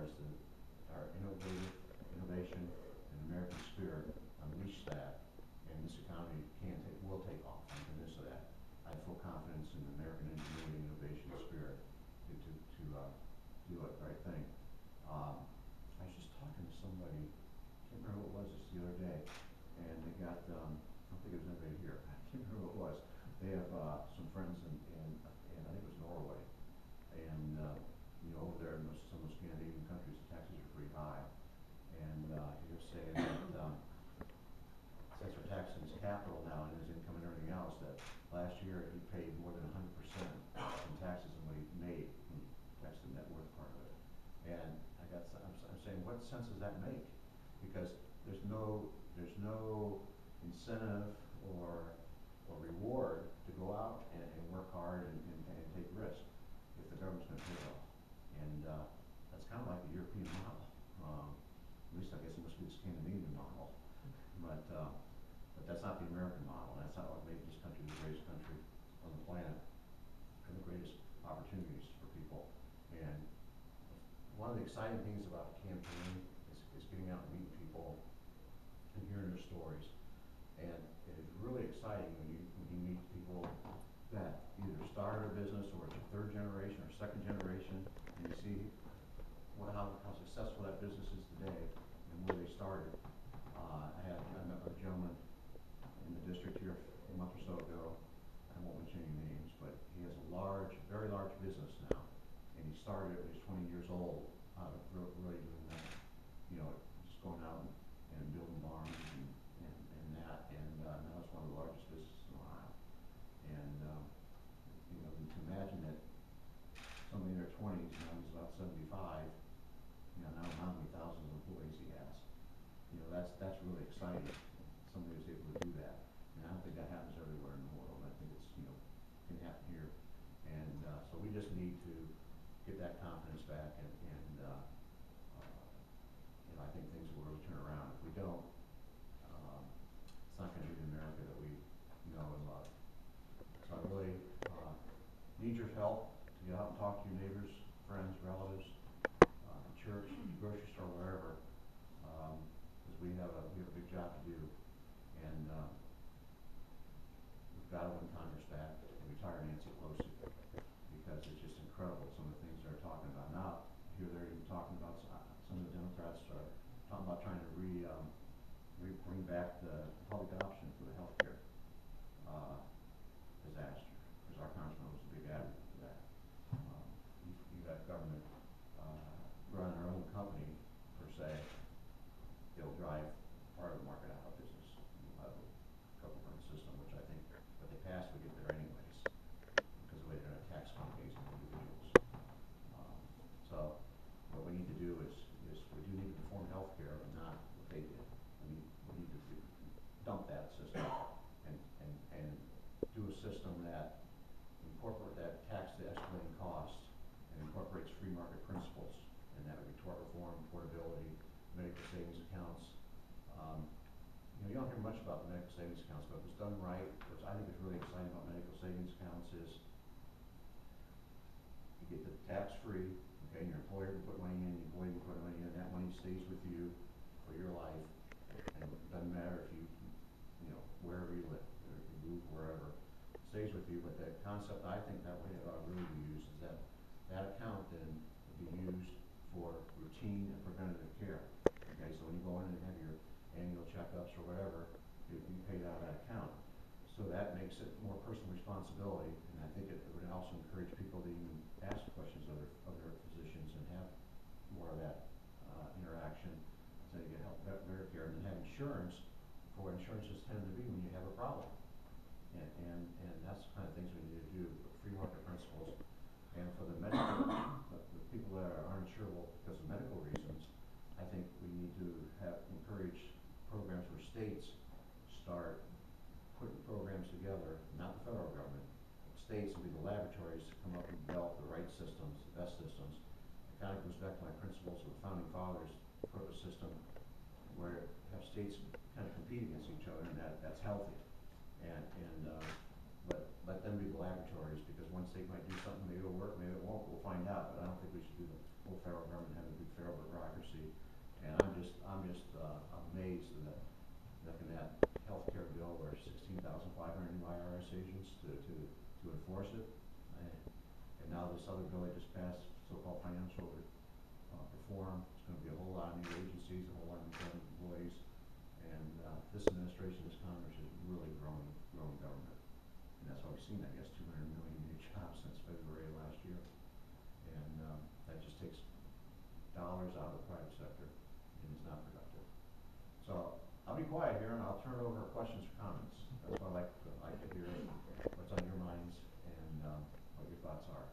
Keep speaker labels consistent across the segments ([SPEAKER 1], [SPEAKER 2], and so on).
[SPEAKER 1] as our innovation and American spirit, unleash that, and this economy will take off. I'm convinced of that. I have full confidence in the American ingenuity and innovation spirit to do the right thing. I was just talking to somebody, can't remember what it was, just the other day, and they got, I don't think it was anybody here, I can't remember what it was. They have some friends in I think it was Norway, and over there in some of the Scandinavian countries, the taxes are pretty high, and he was saying that since we're taxing his capital now and his income and everything else, that last year he paid more than 100% in taxes than what he made when he taxed the net worth part of it. And I'm saying, what sense does that make? Because there's no incentive or reward to go out and work hard and take risk if the government's going to pay it all. And that's kind of like the European model. At least I guess it must be the Scandinavian model. But that's not the American model. That's not what made this country the greatest country on the planet and the greatest opportunities for people. And one of the exciting things about the campaign is getting out and meeting people and hearing their stories. And it is really exciting when you meet people that either started a business or it's a third generation or second generation, and you see how successful that business is today and where they started. I met a gentleman in the district here a month or so ago. I won't mention any names, but he has a very large business now, and he started it when he was 20 years old, really doing that, just going out and building barns and that, and now it's one of the largest businesses in Ohio. And to imagine that somebody in their 20s, now he's about 75, now how many thousands of employees he has. That's really exciting. Somebody was able to do that, and I don't think that happens everywhere in the world. I think it's can happen here, and so we just need to get that confidence back, and I think things will really turn around. If we don't, it's not going to be the America that we know and love. So I really need your help to get out and talk to your neighbors, friends, relatives, church, grocery store, wherever, because we have a big job to do, and we've got to win Congress back and retire Nancy Pelosi, because it's just incredible some of the things they're talking about now. Here they're even talking about some of the Democrats are talking about trying to bring back the public option for the health care disaster, because our congressman was a big advocate for that. You got government running their own company, per se. They'll drive part of the market out of business. We'll have a government system, which I think if they pass, we get there anyways, because the way they're going to tax companies and individuals. So what we need to do is we do need to reform health care, but not what they did. We need to dump that system and do a system that tax the escalating costs and incorporates free market principles, and that would be tort reform, portability, medical savings accounts. You don't hear much about the medical savings accounts, but if it's done right, which I think is really exciting about medical savings accounts, is you get the tax-free, okay, your employer can put money in, your employee can put money in, that money stays with you for your life, and it doesn't matter if wherever you live, or if you move wherever, it stays with you. But the concept, I think that way it ought to really be used, is that account then would be used for routine and preventative care. Okay, so when you go in and have your annual checkups or whatever, you pay out of that account. So that makes it more personal responsibility, and I think it would also encourage people to even ask questions of their physicians and have more of that interaction, so you get help better care, and then have insurance for what insurances tend to be when you have a problem. And that's the kind of things we need to do, free market principles. And for the people that are uninsurable because of medical reasons, I think we need to encourage programs where states start putting programs together, not the federal government. States will be the laboratories to come up and develop the right systems, the best systems. It kind of goes back to my principles of the founding fathers, put a system where have states kind of compete against each other, and that's healthy. But let them be the laboratories, because one state might do something, maybe it'll work, maybe it won't. We'll find out. But I don't think we should do the whole federal government have a big healthcare bureaucracy, and I'm just amazed that looking at healthcare bill where 16,500 new IRS agents to enforce it, and now this other bill they just passed, so-called financial reform. It's going to be a whole lot of new agencies, a whole lot of new government employees, and this administration, this Congress is really growing government, and that's why we've seen, I guess, 200 million new jobs since February of last year, and that just takes dollars out of the private sector, and it's not productive. So I'll be quiet here, and I'll turn it over for questions or comments. That's what I like to hear, what's on your minds, and what your thoughts are.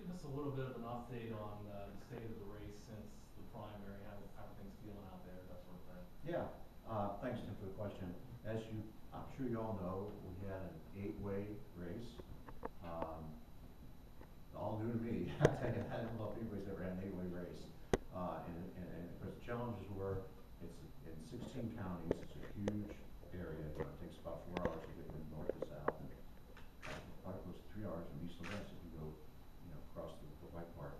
[SPEAKER 2] Give us a little bit of an update on the state of the race since the primary, how are things feeling out there, that sort of thing.
[SPEAKER 1] Yeah, thanks, Tim, for the question. As I'm sure you all know, we had an 8-way race. All new to me. I tell you, I don't know if anybody's ever had an 8-way race. And of course, the challenges were, it's in 16 counties. It's a huge area. It takes about 4 hours to get from north to south, and probably close to 3 hours from east to west if you go, across the white part.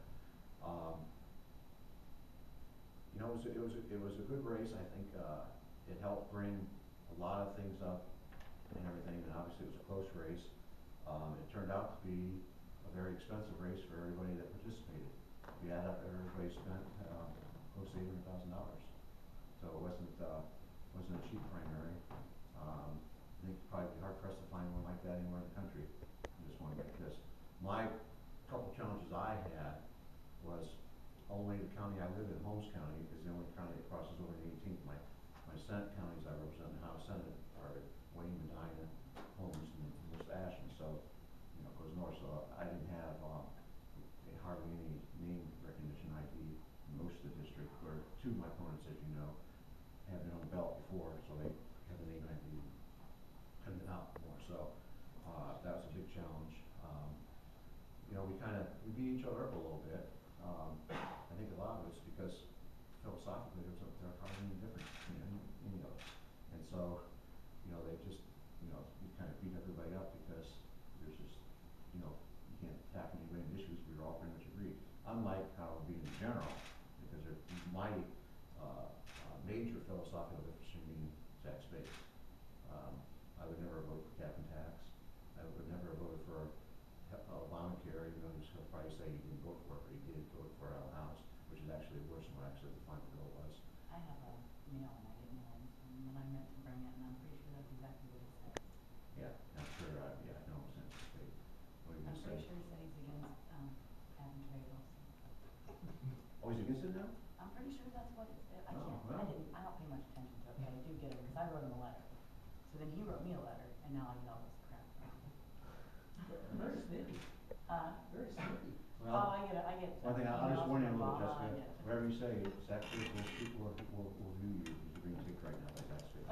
[SPEAKER 1] It was a good race. I think it helped bring a lot of things up and everything, and obviously it was a close race. It turned out to be a very expensive race for everybody that participated. We add up, everybody spent close to $800,000. So it wasn't a cheap primary. I think it'd probably be hard pressed to find one like that anywhere in the country. Just one like this. My couple challenges I had was only the county I live in, Holmes County, is the only county that crosses over the 18th. My Senate counties I represent in the House Senate are Wayne, Medina, Holmes, and West Ashland. So, it goes north. So I didn't have hardly any name recognition ID in most of the district, where two of my opponents, as you know, have been on the ballot before, so they have the name ID and been out more. So that was a big challenge. We beat each other up a little bit. I think a lot of it's because philosophically they're hardly any different than any of us, and so they just we kind of beat everybody up because there's just you can't tackle any grand issues. We were all pretty much agreed. Unlike how it would be in general, because my major philosophical difference between being tax-based. I would never vote for cap and tax. I would never vote for Obamacare, even though he'll probably say he didn't vote for it, but he did vote for it out of the House, which is actually worse than what actually the final bill was.
[SPEAKER 3] I have a mail and I get mailings when I meant to bring it, and I'm pretty sure that's exactly what he said.
[SPEAKER 1] Yeah, I'm sure. Yeah, I know it was anticipated. What are you
[SPEAKER 3] I'm
[SPEAKER 1] gonna
[SPEAKER 3] pretty
[SPEAKER 1] say?
[SPEAKER 3] sure he said he's against cap and trade also.
[SPEAKER 1] Oh, he's against it now?
[SPEAKER 3] I'm pretty sure that's what it said. I
[SPEAKER 1] Oh,
[SPEAKER 3] can't.
[SPEAKER 1] well.
[SPEAKER 3] I don't pay much attention to it, but I do get it because I wrote him a letter. So then he wrote me a letter, and now I get all this crap.
[SPEAKER 4] Very snippy. Very snippy.
[SPEAKER 1] Well,
[SPEAKER 3] Oh, I get it.
[SPEAKER 1] one thing I'll just warn you a little,
[SPEAKER 3] Obama,
[SPEAKER 1] Jessica. Whatever you say, Zach Space people will view you as being taken right now by Zach Space.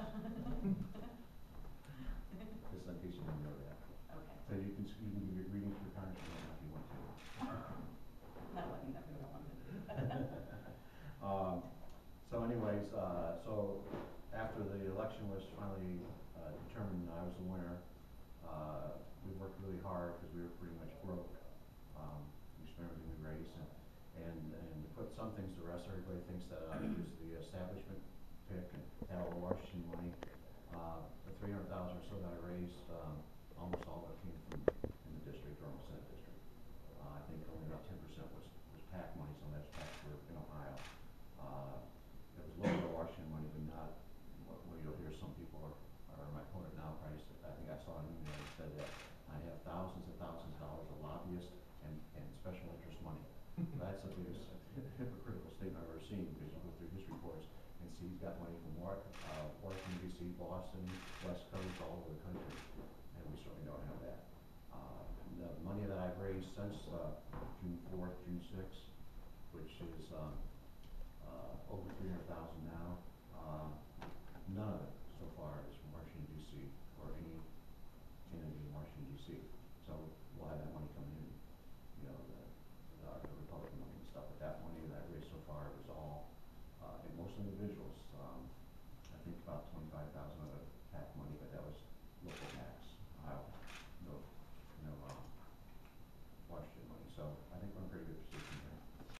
[SPEAKER 1] Just in case you didn't know that.
[SPEAKER 3] Okay.
[SPEAKER 1] So you can give your greetings to your congressman if you want to.
[SPEAKER 3] Not letting that go on.
[SPEAKER 1] So anyways, so after the election was finally determined and I was the winner, we worked really hard because we were pretty much broke. We spent everything we raised, and to put some things to rest, everybody thinks that I used the establishment pick and had all the Washington money. The $300,000 or so that I raised, almost all of it came from in the district or almost in the district. I think only about 10% was PAC money, some of that's PAC for in Ohio. It was local Washington money, but not what you'll hear some people are my opponent now. Probably, I think I saw an email that said that I have thousands and thousands of dollars of lobbyists and special interest money. That's the biggest hypocritical statement I've ever seen, because you go through his reports and see he's got money from Washington, D.C., Boston, West Coast, all over the country, and we certainly don't have that. The money that I've raised since June 4th, June 6th, which is over $300,000 now, none of it so far is from Washington, D.C. or any entity in Washington, D.C. So we'll have that money coming in, the Republican money and stuff. But that money that I raised so far was all, and mostly individuals. I think about $25,000 of PAC money, but that was local